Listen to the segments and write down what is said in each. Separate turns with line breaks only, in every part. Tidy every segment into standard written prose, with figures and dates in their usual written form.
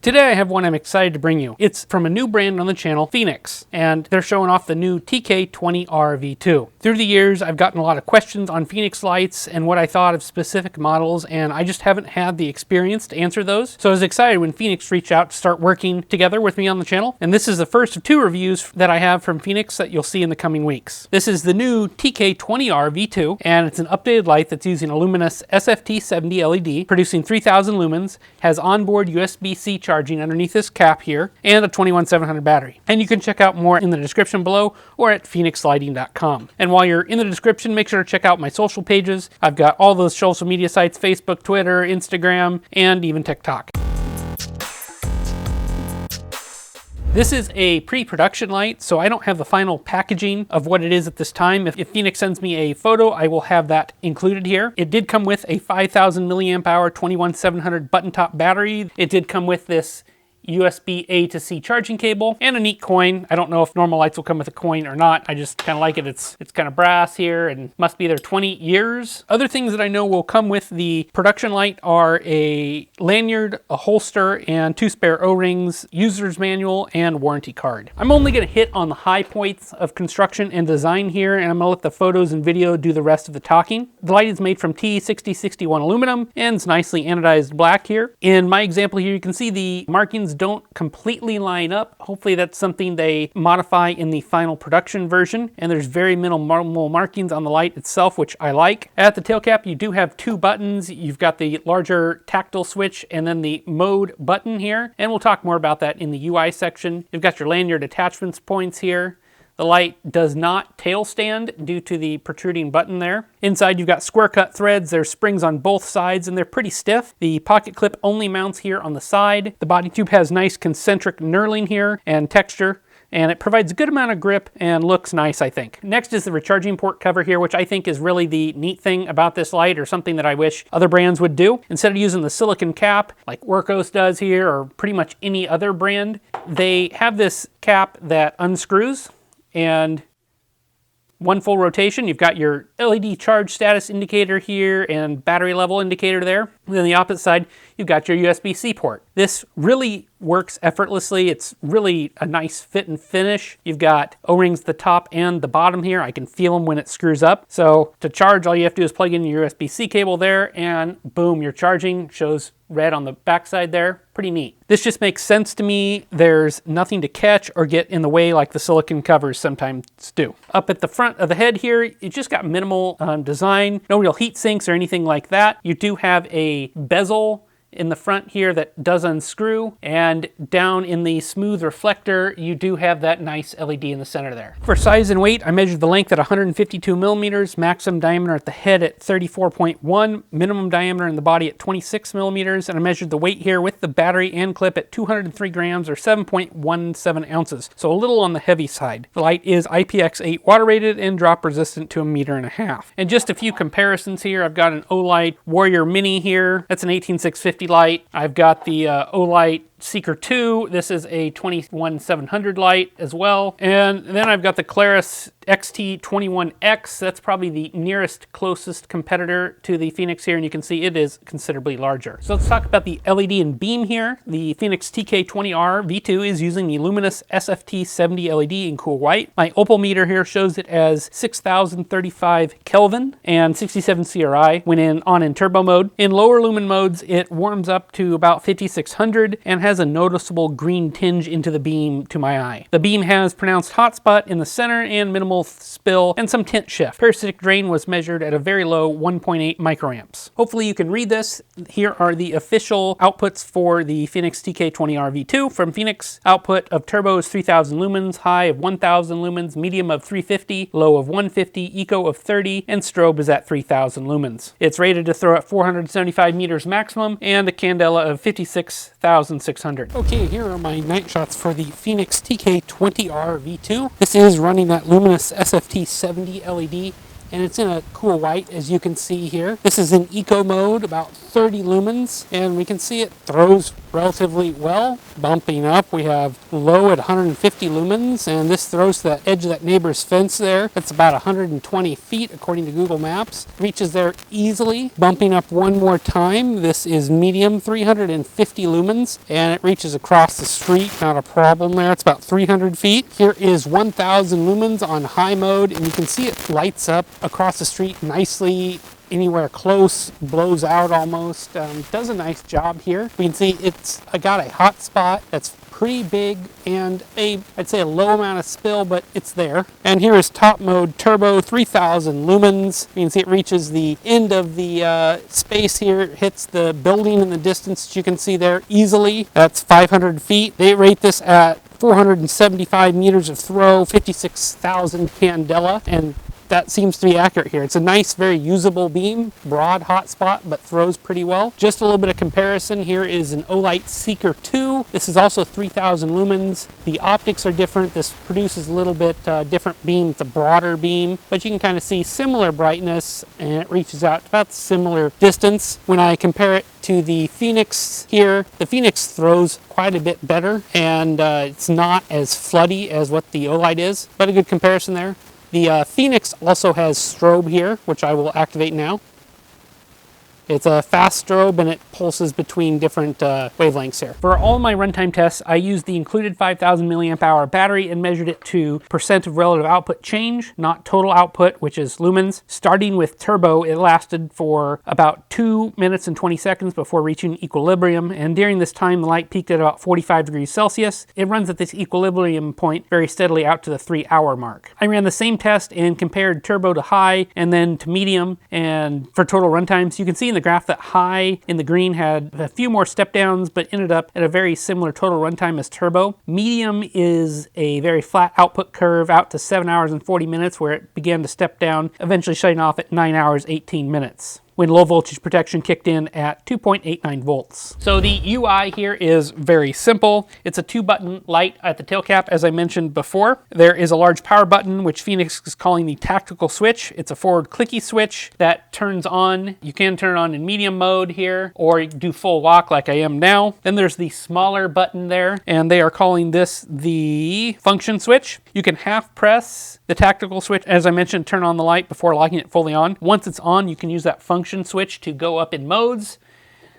Today I have one I'm excited to bring you. It's from a new brand on the channel, Fenix, and they're showing off the new TK20R V2. Through the years, I've gotten a lot of questions on Fenix lights and what I thought of specific models, and I just haven't had the experience to answer those. So I was excited when Fenix reached out to start working together with me on the channel, and this is the first of two reviews that I have from Fenix that you'll see in the coming weeks. This is the new TK20R V2, and it's an updated light that's using a Lumens SFT70 LED, producing 3000 lumens, has onboard USB-C charging underneath this cap here, and a 21700 battery. And you can check out more in the description below or at fenixlighting.com. And while you're in the description, make sure to check out my social pages. I've got all those social media sites: Facebook, Twitter, Instagram, and even TikTok. This is a pre-production light, so I don't have the final packaging of what it is at this time. If Fenix sends me a photo, I will have that included here. It did come with a 5000 milliamp hour 21700 button top battery. It did come with this USB A to C charging cable and a neat coin. I don't know if normal lights will come with a coin or not. I just kind of like it. It's kind of brass here and must be there 20 years. Other things that I know will come with the production light are a lanyard, a holster, and 2 spare O-rings, user's manual, and warranty card. I'm only going to hit on the high points of construction and design here, and I'm going to let the photos and video do the rest of the talking. The light is made from T6061 aluminum and it's nicely anodized black here. In my example here, you can see the markings don't completely line up. Hopefully that's something they modify in the final production version, and there's very minimal markings on the light itself, which I like. At the tail cap, you do have 2 buttons. You've got the larger tactile switch and then the mode button here, and we'll talk more about that in the UI section. You've got your lanyard attachments points here. The light does not tail stand due to the protruding button there. Inside you've got square cut threads. There's springs on both sides and they're pretty stiff. The pocket clip only mounts here on the side. The body tube has nice concentric knurling here and texture, and it provides a good amount of grip and looks nice, I think. Next is the recharging port cover here, which I think is really the neat thing about this light, or something that I wish other brands would do. Instead of using the silicon cap like Workhos does here, or pretty much any other brand, they have this cap that unscrews, and one full rotation, you've got your LED charge status indicator here and battery level indicator there. And then the opposite side, you've got your USB-C port. This really works effortlessly. It's really a nice fit and finish. You've got O-rings at the top and the bottom here. I can feel them when it screws up. So to charge, all you have to do is plug in your USB-C cable there, and boom, you're charging. Shows red on the backside there. Pretty neat. This just makes sense to me. There's nothing to catch or get in the way like the silicon covers sometimes do. Up at the front of the head here, you just got minimal design. No real heat sinks or anything like that. You do have a bezel in the front here that does unscrew, and down in the smooth reflector you do have that nice LED in the center there. For size and weight, I measured the length at 152 millimeters, maximum diameter at the head at 34.1, minimum diameter in the body at 26 millimeters, and I measured the weight here with the battery and clip at 203 grams or 7.17 ounces, so a little on the heavy side. The light is IPX8 water rated and drop resistant to 1.5 meters. And just a few comparisons here. I've got an Olight Warrior Mini here. That's an 18650 light. I've got the Olight Seeker 2. This is a 21700 light as well. And then I've got the Claris XT21X. That's probably the nearest closest competitor to the Fenix here, and you can see it is considerably larger. So let's talk about the LED and beam here. The Fenix TK20R V2 is using the Lumens SFT70 LED in cool white. My opal meter here shows it as 6035 Kelvin and 67 CRI when on in turbo mode. In lower lumen modes, it warms up to about 5600 and has a noticeable green tinge into the beam to my eye. The beam has pronounced hotspot in the center and minimal spill and some tint shift. Parasitic drain was measured at a very low 1.8 microamps. Hopefully you can read this. Here are the official outputs for the Fenix TK20R V2 from Fenix. Output of turbo is 3000 lumens, high of 1000 lumens, medium of 350, low of 150, eco of 30, and strobe is at 3000 lumens. It's rated to throw at 475 meters maximum and a candela of 56,600. Okay, here are my night shots for the Fenix TK20R V2. This is running that Lumens SFT70 LED, and it's in a cool white, as you can see here. This is in eco mode, about 30 lumens, and we can see it throws relatively well. Bumping up, we have low at 150 lumens, and this throws to the edge of that neighbor's fence there. That's about 120 feet according to Google Maps. Reaches there easily. Bumping up one more time, this is medium, 350 lumens, and it reaches across the street. Not a problem there. It's about 300 feet. Here is 1000 lumens on high mode, and you can see it lights up across the street nicely. Anywhere close, blows out almost. Does a nice job here. We can see it's got a hot spot that's pretty big and I'd say a low amount of spill, but it's there. And here is top mode turbo, 3000 lumens. You can see it reaches the end of the space here. It hits the building in the distance, you can see there easily. That's 500 feet. They rate this at 475 meters of throw, 56,000 candela, and that seems to be accurate here. It's a nice, very usable beam, broad hot spot, but throws pretty well. Just a little bit of comparison, here is an Olight Seeker 2. This is also 3000 lumens. The optics are different. This produces a little bit different beam. It's a broader beam, but you can kind of see similar brightness, and it reaches out about similar distance. When I compare it to the Fenix here, the Fenix throws quite a bit better, and it's not as floody as what the Olight is, but a good comparison there. The Fenix also has strobe here, which I will activate now. It's a fast strobe and it pulses between different wavelengths here. For all my runtime tests, I used the included 5000 milliamp hour battery and measured it to % of relative output change, not total output, which is lumens. Starting with turbo, it lasted for about 2 minutes and 20 seconds before reaching equilibrium, and during this time the light peaked at about 45 degrees Celsius. It runs at this equilibrium point very steadily out to the 3-hour mark. I ran the same test and compared turbo to high and then to medium, and for total runtimes, you can see in the graph that high in the green had a few more step downs, but ended up at a very similar total runtime as turbo. Medium is a very flat output curve out to 7 hours and 40 minutes, where it began to step down, eventually shutting off at 9 hours, 18 minutes. When low voltage protection kicked in at 2.89 volts. So the UI here is very simple. It's a 2-button light at the tail cap, as I mentioned before. There is a large power button, which Fenix is calling the tactical switch. It's a forward clicky switch that turns on. You can turn it on in medium mode here, or do full lock like I am now. Then there's the smaller button there, and they are calling this the function switch. You can half press the tactical switch, as I mentioned, turn on the light before locking it fully on. Once it's on, you can use that function switch to go up in modes.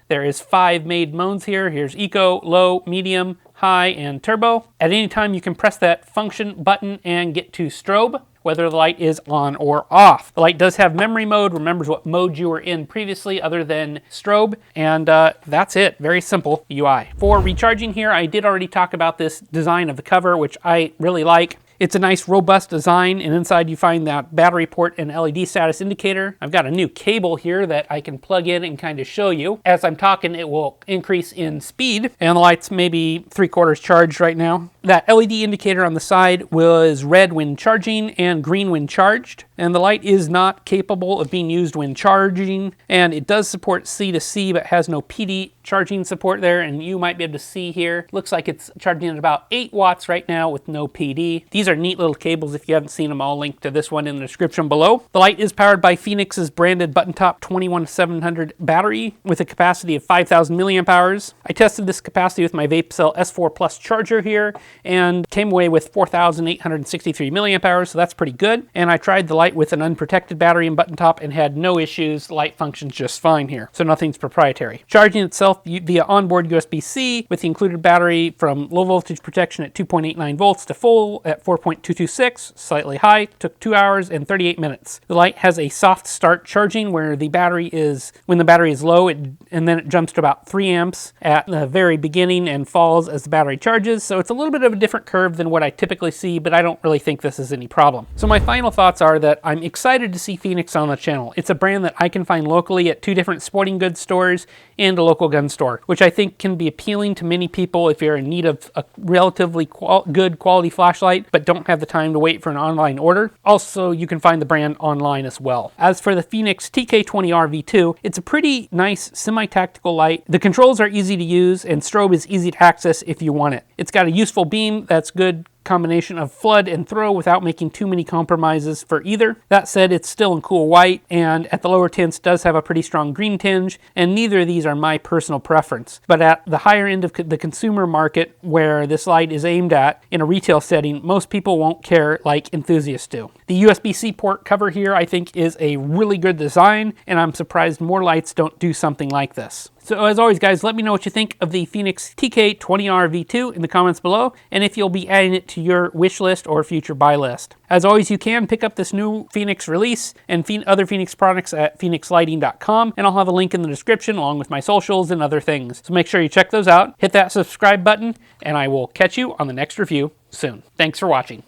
There is 5 made modes here. Here's eco, low, medium, high, and turbo. At any time you can press that function button and get to strobe, whether the light is on or off. The light does have memory mode, remembers what mode you were in previously other than strobe, and that's it. Very simple UI. For recharging here, I did already talk about this design of the cover, which I really like. It's a nice robust design, and inside you find that battery port and LED status indicator. I've got a new cable here that I can plug in and kind of show you. As I'm talking, it will increase in speed, and the light's maybe 3/4 charged right now. That LED indicator on the side was red when charging and green when charged, and the light is not capable of being used when charging, and it does support C to C but has no PD charging support there, and you might be able to see here. Looks like it's charging at about 8 watts right now with no PD. These are neat little cables. If you haven't seen them, I'll link to this one in the description below. The light is powered by Fenix's branded button top 21700 battery with a capacity of 5000 milliamp hours. I tested this capacity with my VapeCell S4 Plus charger here and came away with 4863 milliamp hours, so that's pretty good. And I tried the light with an unprotected battery and button top and had no issues. The light functions just fine here, so nothing's proprietary. Charging itself via onboard USB-C with the included battery from low voltage protection at 2.89 volts to full at 4.226, slightly high, took 2 hours and 38 minutes. The light has a soft start charging where the battery is, when the battery is low, and then it jumps to about 3 amps at the very beginning and falls as the battery charges. So it's a little bit of a different curve than what I typically see, but I don't really think this is any problem. So my final thoughts are that I'm excited to see Fenix on the channel. It's a brand that I can find locally at 2 different sporting goods stores and a local gun store, which I think can be appealing to many people if you're in need of a relatively good quality flashlight but don't have the time to wait for an online order. Also, you can find the brand online as well. As for the Fenix TK20R V2, it's a pretty nice semi-tactical light. The controls are easy to use and strobe is easy to access if you want it. It's got a useful beam that's good combination of flood and throw without making too many compromises for either. That said, it's still in cool white, and at the lower tints does have a pretty strong green tinge, and neither of these are my personal preference. But at the higher end of the consumer market, where this light is aimed at in a retail setting, most people won't care like enthusiasts do. The USB-C port cover here I think is a really good design, and I'm surprised more lights don't do something like this. So as always guys, let me know what you think of the Fenix TK20R V2 in the comments below, and if you'll be adding it to your wish list or future buy list. As always, you can pick up this new Fenix release and other Fenix products at fenixlighting.com, and I'll have a link in the description along with my socials and other things. So make sure you check those out, hit that subscribe button, and I will catch you on the next review soon. Thanks for watching.